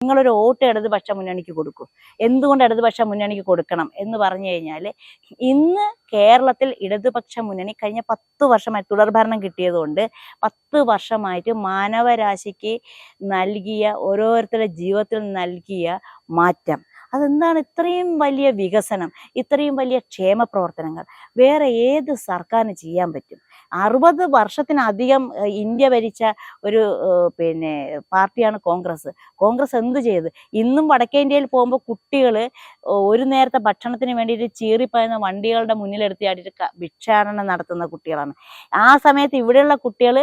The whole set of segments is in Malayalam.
നിങ്ങളൊരു വോട്ട് ഇടതുപക്ഷ മുന്നണിക്ക് കൊടുക്കൂ. എന്തുകൊണ്ട് ഇടതുപക്ഷ മുന്നണിക്ക് കൊടുക്കണം എന്ന് പറഞ്ഞു കഴിഞ്ഞാൽ, ഇന്ന് കേരളത്തിൽ ഇടതുപക്ഷ മുന്നണി കഴിഞ്ഞ 10 വർഷമായി തുടർഭരണം കിട്ടിയതുകൊണ്ട് 10 വർഷമായിട്ട് മാനവരാശിക്ക് നൽകിയ, ഓരോരുത്തരുടെ ജീവിതത്തിൽ നൽകിയ മാറ്റം, അതെന്താണ്? ഇത്രയും വലിയ വികസനം, ഇത്രയും വലിയ ക്ഷേമ പ്രവർത്തനങ്ങൾ വേറെ ഏത് സർക്കാരിന് ചെയ്യാൻ പറ്റും? 60 വർഷത്തിനധികം ഇന്ത്യ ഭരിച്ച ഒരു പാർട്ടിയാണ് കോൺഗ്രസ്. കോൺഗ്രസ് എന്ത് ചെയ്ത്? ഇന്നും വടക്കേ ഇന്ത്യയിൽ പോകുമ്പോൾ കുട്ടികൾ ഒരു നേരത്തെ ഭക്ഷണത്തിന് വേണ്ടിയിട്ട് ചീറിപ്പായുന്ന വണ്ടികളുടെ മുന്നിലെടുത്ത് ചാടിയിട്ട് ഭിക്ഷാടനം നടത്തുന്ന കുട്ടികളാണ്. ആ സമയത്ത് ഇവിടെയുള്ള കുട്ടികൾ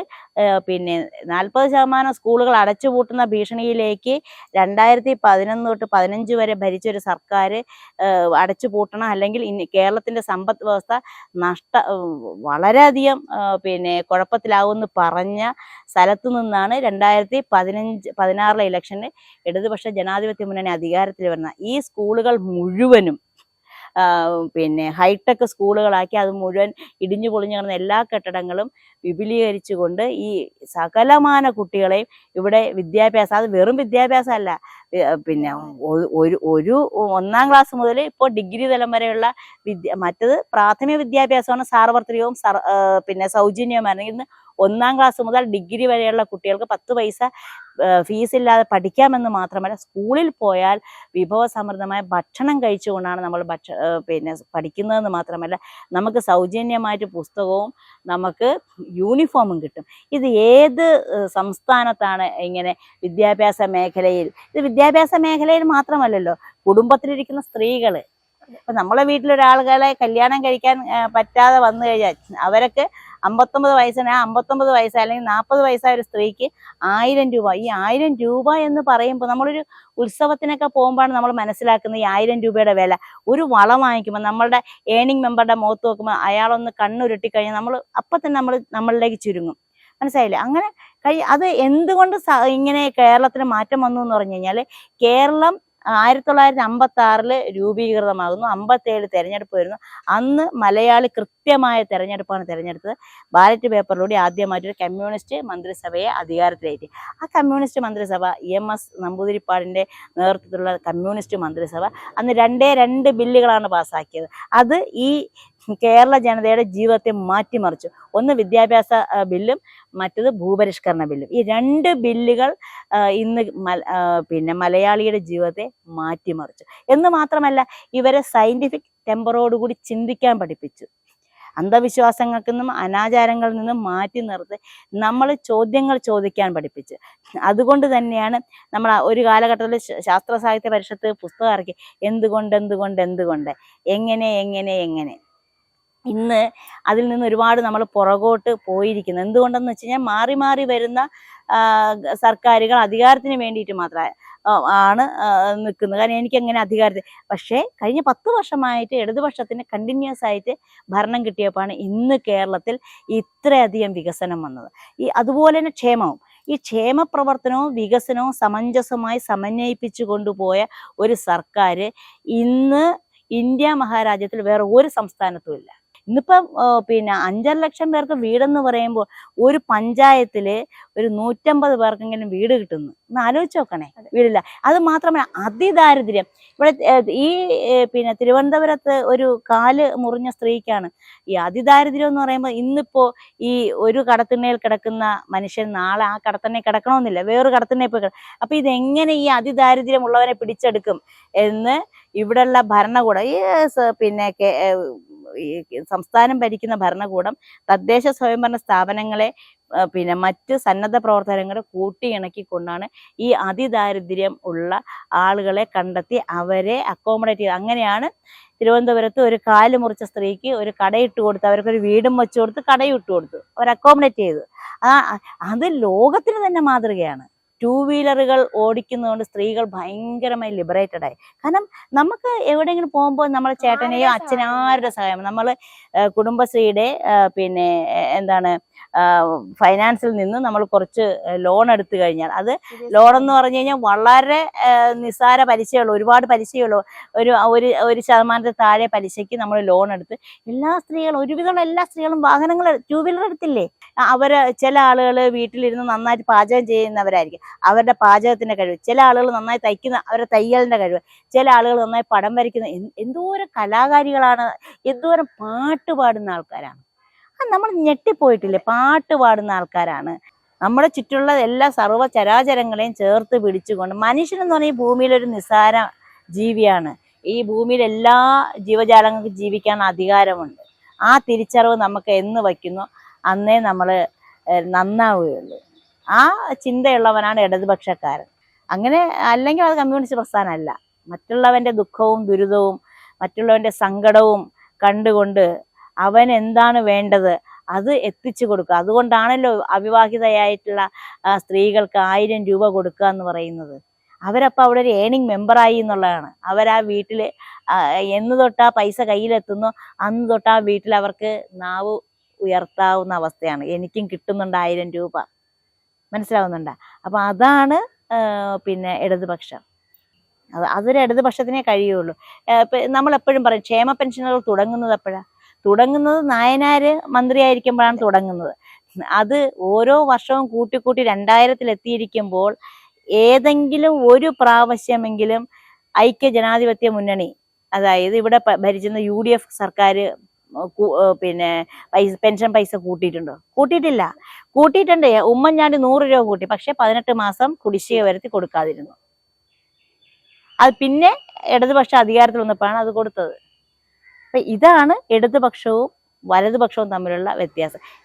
40% സ്കൂളുകൾ അടച്ചുപൂട്ടുന്ന ഭീഷണിയിലേക്ക് 2011 തൊട്ട് 15 വരെ ഭരിച്ചൊരു സർക്കാർ അടച്ചുപൂട്ടണം, അല്ലെങ്കിൽ കേരളത്തിൻ്റെ സമ്പദ് വ്യവസ്ഥ വളരെയധികം കുഴപ്പത്തിലാവുമെന്ന് പറഞ്ഞ സ്ഥലത്തു നിന്നാണ് 2016 ഇലക്ഷന് ഇടതുപക്ഷ ജനാധിപത്യ മുന്നണി അധികാരത്തിൽ വരുന്ന. ഈ സ്കൂളുകൾ മുഴുവനും ഹൈടെക് സ്കൂളുകളാക്കി, അത് മുഴുവൻ ഇടിഞ്ഞു പൊളിഞ്ഞു കിടന്ന എല്ലാ കെട്ടിടങ്ങളും വിപുലീകരിച്ചുകൊണ്ട് ഈ സകലമാന കുട്ടികളെയും ഇവിടെ വിദ്യാഭ്യാസം, അത് വെറും വിദ്യാഭ്യാസമല്ല, ഒരു 1ാം ക്ലാസ് മുതൽ ഇപ്പോൾ ഡിഗ്രി തലം വരെയുള്ള മറ്റത് പ്രാഥമിക വിദ്യാഭ്യാസമാണ് സാർവത്രികവും സൗജന്യവുമായിരുന്നു. ഇന്ന് 1ാം ക്ലാസ് മുതൽ ഡിഗ്രി വരെയുള്ള കുട്ടികൾക്ക് 10 പൈസ ഫീസില്ലാതെ പഠിക്കാമെന്ന് മാത്രമല്ല, സ്കൂളിൽ പോയാൽ വിഭവസമൃദ്ധമായ ഭക്ഷണം കഴിച്ചുകൊണ്ടാണ് നമ്മൾ പഠിക്കുന്നതെന്ന് മാത്രമല്ല, നമുക്ക് സൗജന്യമായിട്ട് പുസ്തകവും നമുക്ക് യൂണിഫോമും കിട്ടും. ഇത് ഏത് സംസ്ഥാനത്താണ് ഇങ്ങനെ വിദ്യാഭ്യാസ മേഖലയിൽ? ഇത് വിദ്യാഭ്യാസ മേഖലയിൽ മാത്രമല്ലല്ലോ, കുടുംബത്തിലിരിക്കുന്ന സ്ത്രീകൾ, ഇപ്പം നമ്മളെ വീട്ടിലൊരാളുകളെ കല്യാണം കഴിക്കാൻ പറ്റാതെ വന്നു കഴിഞ്ഞാൽ അവരൊക്കെ 59 വയസ്സിന് 59 വയസ്സ് അല്ലെങ്കിൽ 40 വയസ്സായ ഒരു സ്ത്രീക്ക് 1000 രൂപ. ഈ 1000 രൂപ എന്ന് പറയുമ്പോൾ നമ്മളൊരു ഉത്സവത്തിനൊക്കെ പോകുമ്പോഴാണ് നമ്മൾ മനസ്സിലാക്കുന്നത് ഈ 1000 രൂപയുടെ വില. ഒരു വളം വാങ്ങിക്കുമ്പോൾ നമ്മളുടെ ഏണിംഗ് മെമ്പറുടെ മുഖത്ത് നോക്കുമ്പോൾ അയാളൊന്ന് കണ്ണുരുട്ടി കഴിഞ്ഞാൽ നമ്മൾ അപ്പം തന്നെ നമ്മളിലേക്ക് ചുരുങ്ങും. മനസ്സിലായില്ലേ? അങ്ങനെ അത് എന്തുകൊണ്ട് ഇങ്ങനെ കേരളത്തിന് മാറ്റം വന്നു എന്ന് പറഞ്ഞു കഴിഞ്ഞാൽ, കേരളം 1956 രൂപീകൃതമാകുന്നു, 57 തെരഞ്ഞെടുപ്പ് വരുന്നു. അന്ന് മലയാളി കൃത്യമായ തെരഞ്ഞെടുപ്പാണ് തിരഞ്ഞെടുത്തത്. ബാലറ്റ് പേപ്പറിലൂടെ ആദ്യമായിട്ടൊരു കമ്മ്യൂണിസ്റ്റ് മന്ത്രിസഭയെ അധികാരത്തിലേറ്റി. ആ കമ്മ്യൂണിസ്റ്റ് മന്ത്രിസഭ EMS നമ്പൂതിരിപ്പാടിൻ്റെ നേതൃത്വത്തിലുള്ള കമ്മ്യൂണിസ്റ്റ് മന്ത്രിസഭ അന്ന് 2 ബില്ലുകളാണ് പാസ്സാക്കിയത്. അത് ഈ കേരള ജനതയുടെ ജീവിതത്തെ മാറ്റിമറിച്ചു. ഒന്ന് വിദ്യാഭ്യാസ ബില്ലും മറ്റത് ഭൂപരിഷ്കരണ ബില്ലും. ഈ 2 ബില്ലുകൾ ഇന്ന് മലയാളിയുടെ ജീവിതത്തെ മാറ്റിമറിച്ചു. എന്ന് മാത്രമല്ല, ഇവരെ സയന്റിഫിക് ടെമ്പറോടുകൂടി ചിന്തിക്കാൻ പഠിപ്പിച്ചു. അന്ധവിശ്വാസങ്ങളിൽ നിന്നും അനാചാരങ്ങളിൽ നിന്നും മാറ്റി നിർത്തി നമ്മൾ ചോദ്യങ്ങൾ ചോദിക്കാൻ പഠിപ്പിച്ച്. അതുകൊണ്ട് തന്നെയാണ് നമ്മൾ ഒരു കാലഘട്ടത്തിൽ ശാസ്ത്ര സാഹിത്യ പരിഷത്ത് പുസ്തകം ഇറക്കി, എന്തുകൊണ്ട് എങ്ങനെ. ഇന്ന് അതിൽ നിന്ന് ഒരുപാട് നമ്മൾ പുറകോട്ട് പോയിരിക്കുന്നു. എന്തുകൊണ്ടെന്ന് വെച്ച് കഴിഞ്ഞാൽ, മാറി മാറി വരുന്ന സർക്കാരുകൾ അധികാരത്തിന് വേണ്ടിയിട്ട് മാത്രമാണ് നിൽക്കുന്നത്. കാരണം എനിക്കെങ്ങനെ അധികാരത്തിൽ, പക്ഷേ കഴിഞ്ഞ 10 വർഷമായിട്ട് ഇടതുപക്ഷത്തിന് കണ്ടിന്യൂസ് ആയിട്ട് ഭരണം കിട്ടിയപ്പോഴാണ് ഇന്ന് കേരളത്തിൽ ഇത്രയധികം വികസനം വന്നത്. അതുപോലെ തന്നെ ക്ഷേമവും, ഈ ക്ഷേമ പ്രവർത്തനവും വികസനവും സമഞ്ജസമായി സമന്വയിപ്പിച്ചു കൊണ്ടുപോയ ഒരു സർക്കാർ ഇന്ന് ഇന്ത്യ മഹാരാജ്യത്തിൽ വേറെ ഒരു സംസ്ഥാനത്തും ഇല്ല. ഇന്നിപ്പം 5.5 ലക്ഷം പേർക്ക് വീടെന്ന് പറയുമ്പോൾ ഒരു പഞ്ചായത്തിൽ ഒരു 150 പേർക്കെങ്കിലും വീട് കിട്ടുന്നു. ഒന്ന് ആലോചിച്ച് നോക്കണേ, വീടില്ല. അത് മാത്രമല്ല, അതിദാരിദ്ര്യം. ഇവിടെ ഈ തിരുവനന്തപുരത്ത് ഒരു കാല് മുറിഞ്ഞ സ്ത്രീക്കാണ് ഈ അതിദാരിദ്ര്യം എന്ന് പറയുമ്പോൾ, ഇന്നിപ്പോൾ ഈ ഒരു കടത്തിണ്ണയിൽ കിടക്കുന്ന മനുഷ്യൻ നാളെ ആ കടത്തിണ്ണയിൽ കിടക്കണമെന്നില്ല, വേറൊരു കടത്തിണ്ണയിൽ പോയി കിടക്കും. അപ്പം ഇതെങ്ങനെ ഈ അതിദാരിദ്ര്യമുള്ളവരെ പിടിച്ചെടുക്കും എന്ന് ഇവിടെയുള്ള ഭരണകൂടം, ഈ സംസ്ഥാനം ഭരിക്കുന്ന ഭരണകൂടം തദ്ദേശ സ്വയംഭരണ സ്ഥാപനങ്ങളെ മറ്റ് സന്നദ്ധ പ്രവർത്തനങ്ങളെ കൂട്ടിയിണക്കിക്കൊണ്ടാണ് ഈ അതിദാരിദ്ര്യം ഉള്ള ആളുകളെ കണ്ടെത്തി അവരെ അക്കോമഡേറ്റ് ചെയ്ത്. അങ്ങനെയാണ് തിരുവനന്തപുരത്ത് ഒരു കാല് മുറിച്ച സ്ത്രീക്ക് ഒരു കടയിട്ട് കൊടുത്ത്, അവർക്കൊരു വീടും വെച്ചു കൊടുത്ത് കടയും ഇട്ട് കൊടുത്തു, അവർ അക്കോമഡേറ്റ് ചെയ്തു. അത് ലോകത്തിന് തന്നെ മാതൃകയാണ്. 2 വീലറുകൾ ഓടിക്കുന്നതുകൊണ്ട് സ്ത്രീകൾ ഭയങ്കരമായി ലിബറേറ്റഡ് ആയി. കാരണം നമുക്ക് എവിടെയെങ്കിലും പോകുമ്പോൾ നമ്മളെ ചേട്ടനെയോ അച്ഛനാരുടെ സഹായം, നമ്മൾ കുടുംബശ്രീയുടെ ഫൈനാൻസിൽ നിന്ന് നമ്മൾ കുറച്ച് ലോൺ എടുത്തു കഴിഞ്ഞാൽ, അത് ലോൺ എന്ന് പറഞ്ഞു കഴിഞ്ഞാൽ വളരെ നിസ്സാര പലിശയുള്ളൂ, ഒരുപാട് പലിശയുള്ളൂ, ഒരു ശതമാനത്തിൽ താഴെ പലിശയ്ക്ക് നമ്മൾ ലോൺ എടുത്ത് എല്ലാ സ്ത്രീകളും, ഒരുവിധമുള്ള എല്ലാ സ്ത്രീകളും വാഹനങ്ങൾ 2 വീലർ എടുത്തില്ലേ. ചില ആളുകൾ വീട്ടിലിരുന്ന് നന്നായിട്ട് പാചകം ചെയ്യുന്നവരായിരിക്കും, അവരുടെ പാചകത്തിന്റെ കഴിവ്. ചില ആളുകൾ നന്നായി തയ്ക്കുന്ന അവരുടെ തയ്യലിന്റെ കഴിവ്. ചില ആളുകൾ നന്നായി പടം വരയ്ക്കുന്ന, എന്തോരം കലാകാരികളാണ്, എന്തോരം പാട്ട് പാടുന്ന ആൾക്കാരാണ്. നമ്മൾ ഞെട്ടിപ്പോയിട്ടില്ലേ, പാട്ട് പാടുന്ന ആൾക്കാരാണ്. നമ്മുടെ ചുറ്റുള്ള എല്ലാ സർവ്വചരാചരങ്ങളെയും ചേർത്ത് പിടിച്ചുകൊണ്ട്, മനുഷ്യനെന്ന് പറഞ്ഞാൽ ഈ ഭൂമിയിലൊരു നിസ്സാര ജീവിയാണ്. ഈ ഭൂമിയിൽ എല്ലാ ജീവജാലങ്ങൾക്കും ജീവിക്കാൻ അധികാരമുണ്ട്. ആ തിരിച്ചറിവ് നമുക്ക് എന്ന് വയ്ക്കുന്നു അന്നേ നമ്മൾ നന്നാവുകയുള്ളൂ. ആ ചിന്തയുള്ളവനാണ് ഇടതുപക്ഷക്കാരൻ. അങ്ങനെ അല്ലെങ്കിൽ അത് കമ്മ്യൂണിസ്റ്റ് പ്രസ്ഥാനമല്ല. മറ്റുള്ളവൻ്റെ ദുഃഖവും ദുരിതവും മറ്റുള്ളവൻ്റെ സങ്കടവും കണ്ടുകൊണ്ട് അവൻ എന്താണ് വേണ്ടത് അത് എത്തിച്ചു കൊടുക്കുക. അതുകൊണ്ടാണല്ലോ അവിവാഹിതയായിട്ടുള്ള സ്ത്രീകൾക്ക് 1000 രൂപ കൊടുക്കുക എന്ന് പറയുന്നത്. അവരപ്പോൾ അവിടെ ഒരു ഏണിംഗ് മെമ്പറായി എന്നുള്ളതാണ്. അവരാ വീട്ടിൽ എന്ന് തൊട്ടാ പൈസ കയ്യിലെത്തുന്നു അന്ന് തൊട്ടാ വീട്ടിൽ അവർക്ക് നാവ് ഉയർത്താവുന്ന അവസ്ഥയാണ്. എനിക്കും കിട്ടുന്നുണ്ട് 1000 രൂപ, മനസ്സിലാവുന്നുണ്ടോ? അപ്പം അതാണ് പിന്നെ ഇടതുപക്ഷം. അതൊരു ഇടതുപക്ഷത്തിനേ കഴിയുള്ളൂ. നമ്മളെപ്പോഴും പറയും ക്ഷേമ പെൻഷനുകൾ തുടങ്ങുന്നത് എപ്പോഴാണ്? തുടങ്ങുന്നത് നായനാര് മന്ത്രിയായിരിക്കുമ്പോഴാണ് തുടങ്ങുന്നത്. അത് ഓരോ വർഷവും കൂട്ടിക്കൂട്ടി 2000-ൽ എത്തിയിരിക്കുമ്പോൾ ഏതെങ്കിലും ഒരു പ്രാവശ്യമെങ്കിലും ഐക്യ ജനാധിപത്യ മുന്നണി, അതായത് ഇവിടെ ഭരിക്കുന്ന UDF സർക്കാർ പിന്നെ പെൻഷൻ പൈസ കൂട്ടിയിട്ടുണ്ടോ? കൂട്ടിയിട്ടില്ല. കൂട്ടിയിട്ടുണ്ട്. ഉമ്മൻചാണ്ടി 100 രൂപ കൂട്ടി, പക്ഷെ 18 മാസം കുടിശ്ശിക വരുത്തി കൊടുക്കാതിരുന്നു. അത് പിന്നെ ഇടതുപക്ഷം അധികാരത്തിൽ വന്നപ്പോഴാണ് അത് കൊടുത്തത്. അപ്പം ഇതാണ് ഇടതുപക്ഷവും വലതുപക്ഷവും തമ്മിലുള്ള വ്യത്യാസം.